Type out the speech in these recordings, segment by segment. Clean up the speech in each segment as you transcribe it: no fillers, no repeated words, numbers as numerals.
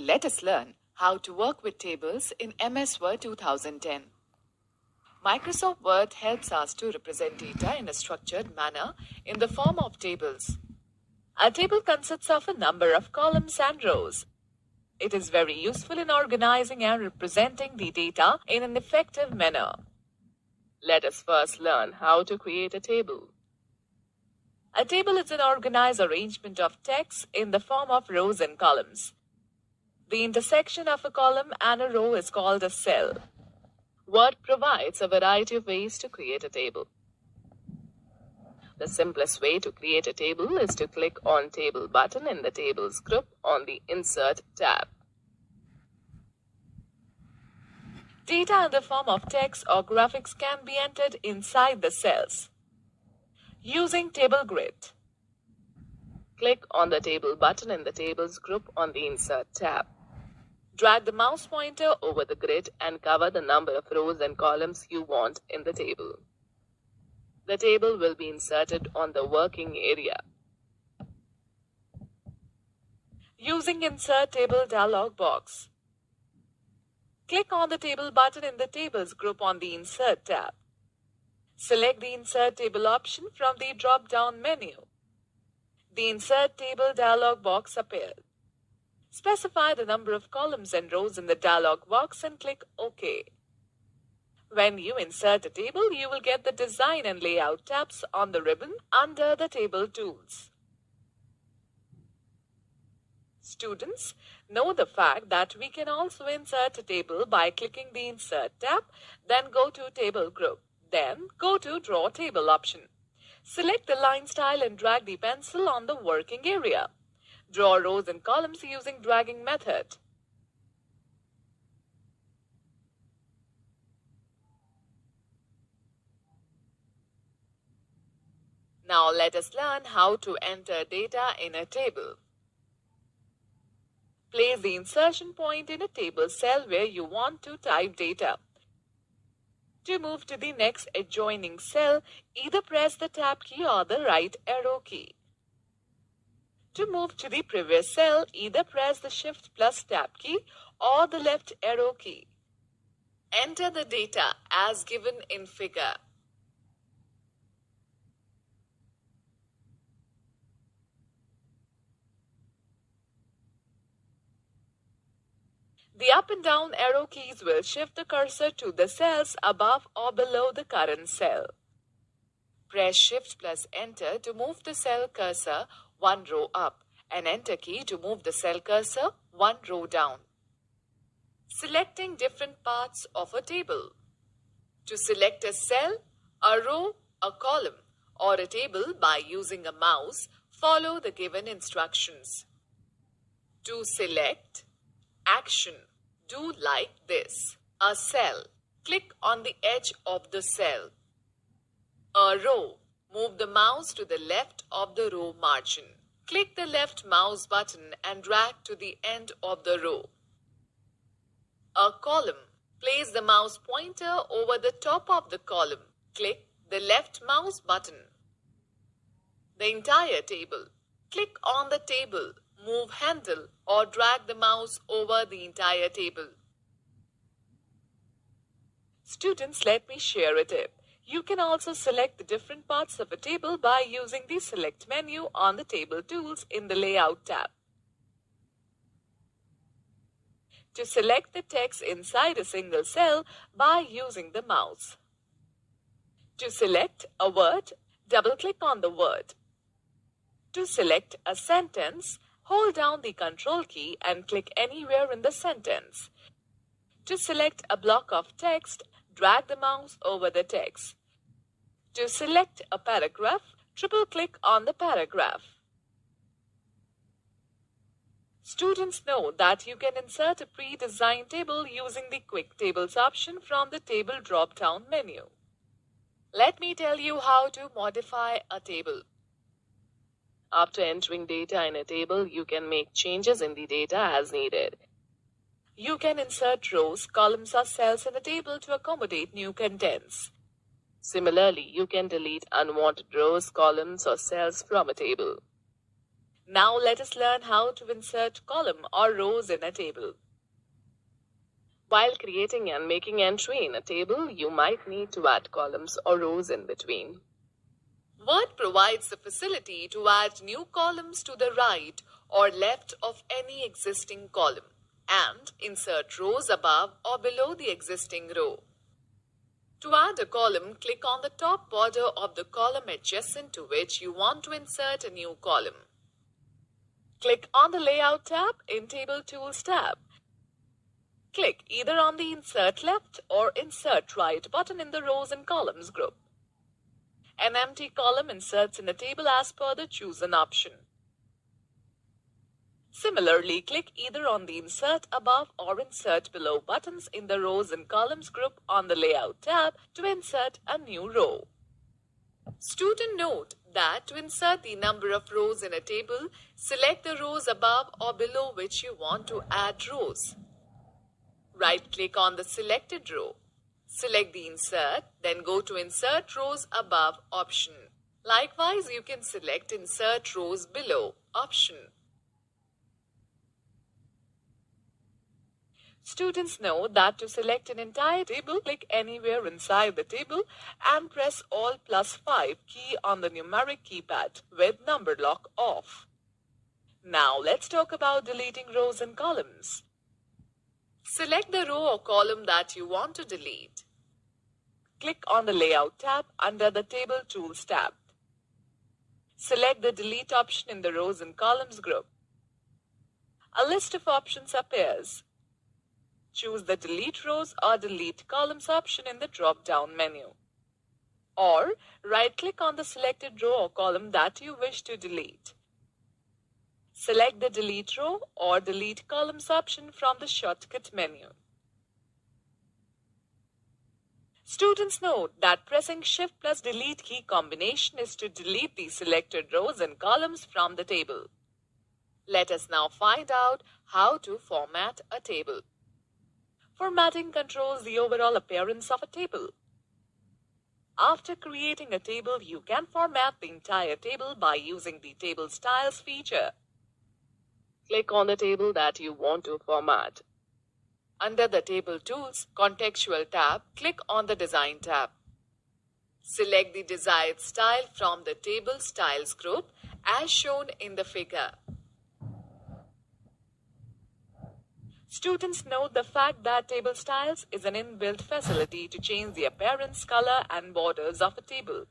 let us learn how to work with tables in MS Word 2010. Microsoft Word helps us to represent data in a structured manner in the form of tables. A table consists of a number of columns and rows. It is very useful in organizing and representing the data in an effective manner. Let us first learn how to create a table. A table is an organized arrangement of text in the form of rows and columns. The intersection of a column and a row is called a cell. Word provides a variety of ways to create a table. The simplest way to create a table is to click on Table button in the Tables group on the Insert tab. Data in the form of text or graphics can be entered inside the cells. Using Table Grid. Click on the Table button in the Tables group on the Insert tab. Drag the mouse pointer over the grid and cover the number of rows and columns you want in the table. The table will be inserted on the working area. Using Insert Table dialog box. Click on the Table button in the Tables group on the Insert tab. Select the Insert Table option from the drop-down menu. The Insert Table dialog box appears. Specify the number of columns and rows in the dialog box and click OK. When you insert a table, you will get the Design and Layout tabs on the ribbon under the Table Tools. Students, know the fact that we can also insert a table by clicking the Insert tab, then go to Table Group, then go to Draw Table option. Select the line style and drag the pencil on the working area. Draw rows and columns using dragging method. Now let us learn how to enter data in a table. Place the insertion point in a table cell where you want to type data. To move to the next adjoining cell, either press the Tab key or the right arrow key. To move to the previous cell, either press the Shift plus Tab key or the left arrow key. Enter the data as given in figure. The up and down arrow keys will shift the cursor to the cells above or below the current cell. Press Shift plus Enter to move the cell cursor one row up and Enter key to move the cell cursor one row down. Selecting different parts of a table. To select a cell, a row, a column, or a table by using a mouse, follow the given instructions. To select, action. Do like this. A cell. Click on the edge of the cell. A row. Move the mouse to the left of the row margin. Click the left mouse button and drag to the end of the row. A column. Place the mouse pointer over the top of the column. Click the left mouse button. The entire table. Click on the table. Move handle or drag the mouse over the entire table. Students, let me share a tip. You can also select the different parts of a table by using the Select menu on the Table Tools in the Layout tab. To select the text inside a single cell by using the mouse. To select a word, double-click on the word. To select a sentence, hold down the Control key and click anywhere in the sentence. To select a block of text, drag the mouse over the text. To select a paragraph, triple-click on the paragraph. Students, know that you can insert a pre-designed table using the Quick Tables option from the Table drop-down menu. Let me tell you how to modify a table. After entering data in a table, you can make changes in the data as needed. You can insert rows, columns, or cells in a table to accommodate new contents. Similarly, you can delete unwanted rows, columns, or cells from a table. Now let us learn how to insert column or rows in a table. While creating and making entry in a table, you might need to add columns or rows in between. Word provides the facility to add new columns to the right or left of any existing column and insert rows above or below the existing row. To add a column, click on the top border of the column adjacent to which you want to insert a new column. Click on the Layout tab in Table Tools tab. Click either on the Insert Left or Insert Right button in the Rows and Columns group. An empty column inserts in a table as per the chosen option. Similarly, click either on the Insert Above or Insert Below buttons in the Rows and Columns group on the Layout tab to insert a new row. Student note that to insert the number of rows in a table, select the rows above or below which you want to add rows. Right-click on the selected row. Select the Insert, then go to Insert Rows Above option. Likewise, you can select Insert Rows Below option. Students know that to select an entire table, click anywhere inside the table and press Alt+5 key on the numeric keypad with number lock off. Now let's talk about deleting rows and columns. Select the row or column that you want to delete. Click on the Layout tab under the Table Tools tab. Select the Delete option in the Rows and Columns group. A list of options appears. Choose the Delete Rows or Delete Columns option in the drop-down menu. Or right-click on the selected row or column that you wish to delete. Select the Delete Row or Delete Columns option from the shortcut menu. Students note that pressing Shift plus Delete key combination is to delete the selected rows and columns from the table. Let us now find out how to format a table. Formatting controls the overall appearance of a table. After creating a table, you can format the entire table by using the Table Styles feature. Click on the table that you want to format. Under the Table Tools Contextual tab, click on the Design tab. Select the desired style from the Table Styles group as shown in the figure. Students note the fact that Table Styles is an inbuilt facility to change the appearance, color, and borders of a table.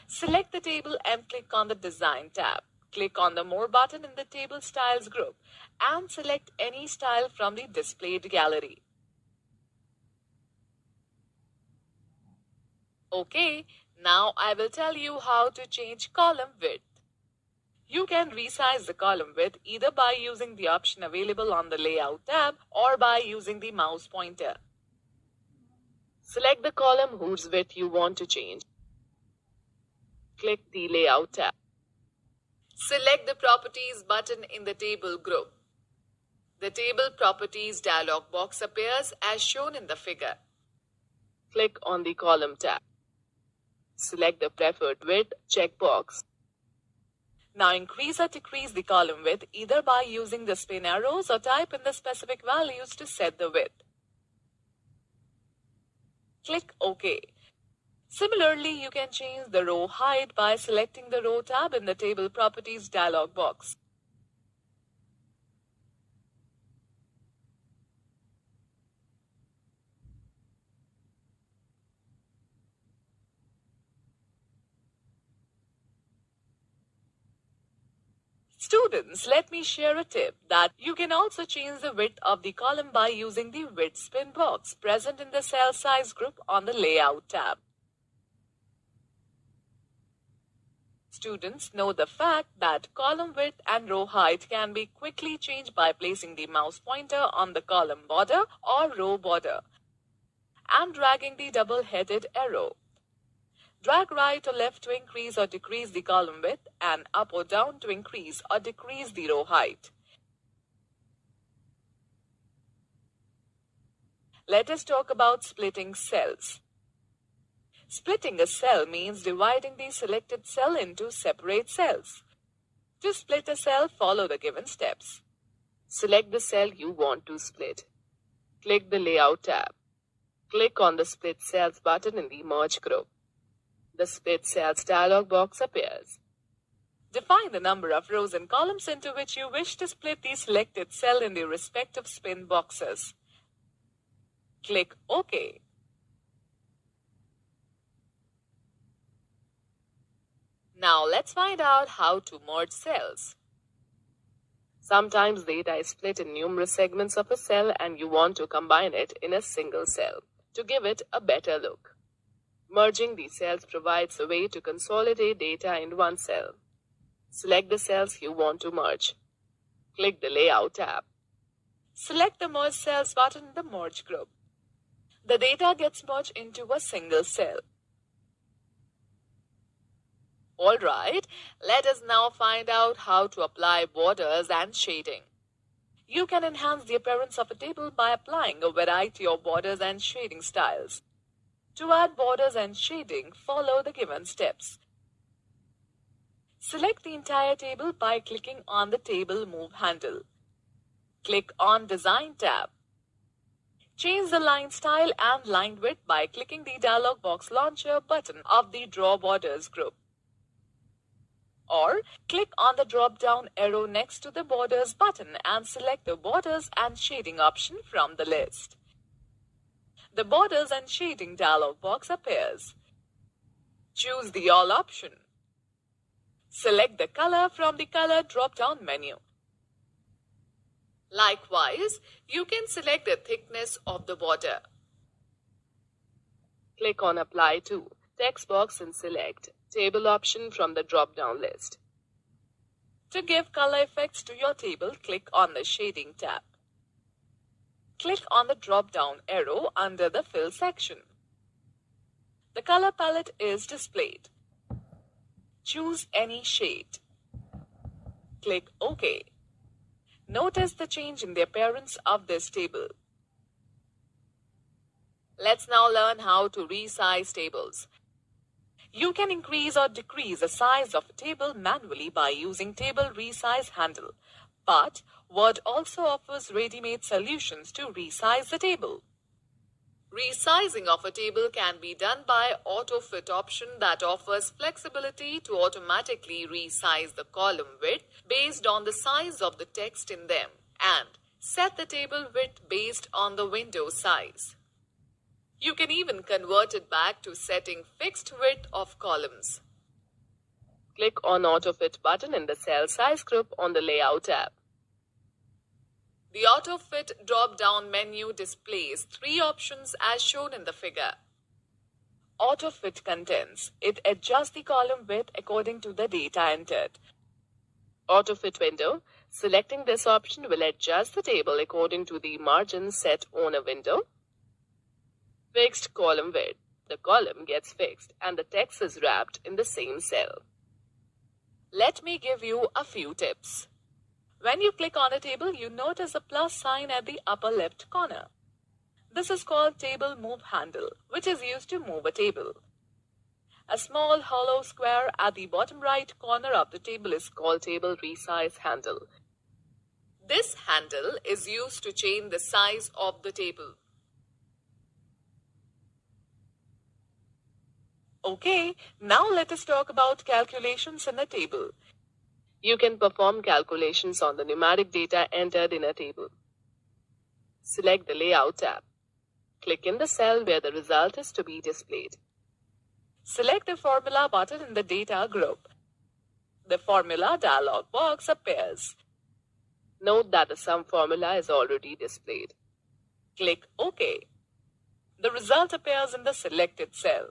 Select the table and click on the Design tab. Click on the More button in the Table Styles group and select any style from the displayed gallery. Okay, now I will tell you how to change column width. You can resize the column width either by using the option available on the Layout tab or by using the mouse pointer. Select the column whose width you want to change. Click the Layout tab. Select the Properties button in the Table group. The Table Properties dialog box appears as shown in the figure. Click on the Column tab. Select the Preferred Width checkbox. Now increase or decrease the column width either by using the spin arrows or type in the specific values to set the width. Click OK. Similarly, you can change the row height by selecting the Row tab in the Table Properties dialog box. Students, let me share a tip that you can also change the width of the column by using the Width Spin box present in the Cell Size group on the Layout tab. Students know the fact that column width and row height can be quickly changed by placing the mouse pointer on the column border or row border and dragging the double-headed arrow. Drag right or left to increase or decrease the column width and up or down to increase or decrease the row height. Let us talk about splitting cells. Splitting a cell means dividing the selected cell into separate cells. To split a cell, follow the given steps. Select the cell you want to split. Click the Layout tab. Click on the Split Cells button in the Merge group. The Split Cells dialog box appears. Define the number of rows and columns into which you wish to split the selected cell in the respective spin boxes. Click OK. Now let's find out how to merge cells. Sometimes data is split in numerous segments of a cell and you want to combine it in a single cell to give it a better look. Merging these cells provides a way to consolidate data in one cell. Select the cells you want to merge. Click the Layout tab. Select the Merge Cells button in the Merge group. The data gets merged into a single cell. Alright, let us now find out how to apply borders and shading. You can enhance the appearance of a table by applying a variety of borders and shading styles. To add borders and shading, follow the given steps. Select the entire table by clicking on the Table Move handle. Click on Design tab. Change the line style and line width by clicking the dialog box launcher button of the Draw Borders group. Or click on the drop-down arrow next to the Borders button and select the Borders and Shading option from the list. The Borders and Shading dialog box appears. Choose the All option. Select the color from the Color drop-down menu. Likewise, you can select the thickness of the border. Click on Apply to text box and select Table option from the drop-down list. To give color effects to your table, click on the Shading tab. Click on the drop-down arrow under the Fill section. The color palette is displayed. Choose any shade. Click OK. Notice the change in the appearance of this table. Let's now learn how to resize tables. You can increase or decrease the size of a table manually by using Table Resize handle. But Word also offers ready-made solutions to resize the table. Resizing of a table can be done by Auto-Fit option that offers flexibility to automatically resize the column width based on the size of the text in them and set the table width based on the window size. You can even convert it back to setting fixed width of columns. Click on Auto-Fit button in the Cell Size group on the Layout tab. The Auto-Fit drop-down menu displays 3 options as shown in the figure. Auto-Fit contents. It adjusts the column width according to the data entered. Auto-Fit window. Selecting this option will adjust the table according to the margin set on a window. Fixed column width. The column gets fixed and the text is wrapped in the same cell. Let me give you a few tips. When you click on a table, you notice a plus sign at the upper left corner. This is called Table Move handle, which is used to move a table. A small hollow square at the bottom right corner of the table is called Table Resize handle. This handle is used to change the size of the table. Okay, now let us talk about calculations in a table. You can perform calculations on the numeric data entered in a table. Select the Layout tab. Click in the cell where the result is to be displayed. Select the Formula button in the Data group. The Formula dialog box appears. Note that the sum formula is already displayed. Click OK. The result appears in the selected cell.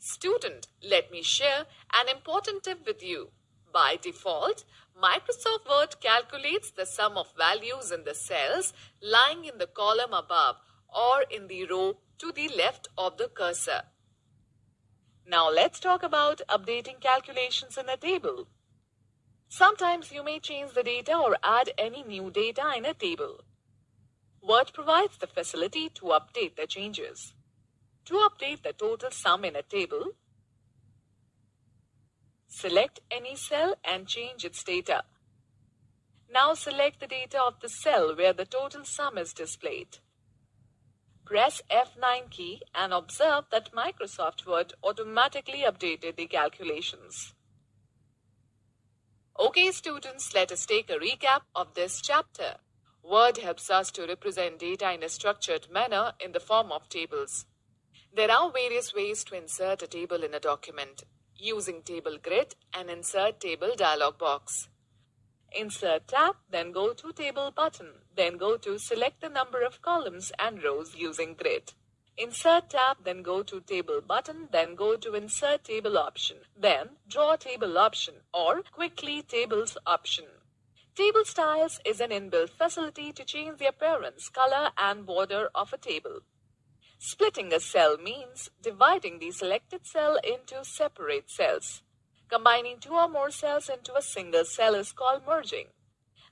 Student, let me share an important tip with you. By default, Microsoft Word calculates the sum of values in the cells lying in the column above or in the row to the left of the cursor. Now let's talk about updating calculations in a table. Sometimes you may change the data or add any new data in a table. Word provides the facility to update the changes. To update the total sum in a table, Select any cell and change its data. Now select the data of the cell where the total sum is displayed. Press F9 key and observe that Microsoft Word automatically updated the calculations. Okay students, let us take a recap of this chapter. Word helps us to represent data in a structured manner in the form of tables. There are various ways to insert a table in a document, using Table Grid and Insert Table dialog box. Insert tab, then go to Table button, then go to Select the number of columns and rows using Grid. Insert tab, then go to Table button, then go to Insert Table option, then Draw Table option or Quickly Tables option. Table Styles is an inbuilt facility to change the appearance, color, and border of a table. Splitting a cell means dividing the selected cell into separate cells. Combining two or more cells into a single cell is called merging.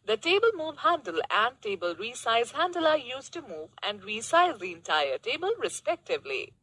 The Table Move handle and Table Resize handle are used to move and resize the entire table respectively.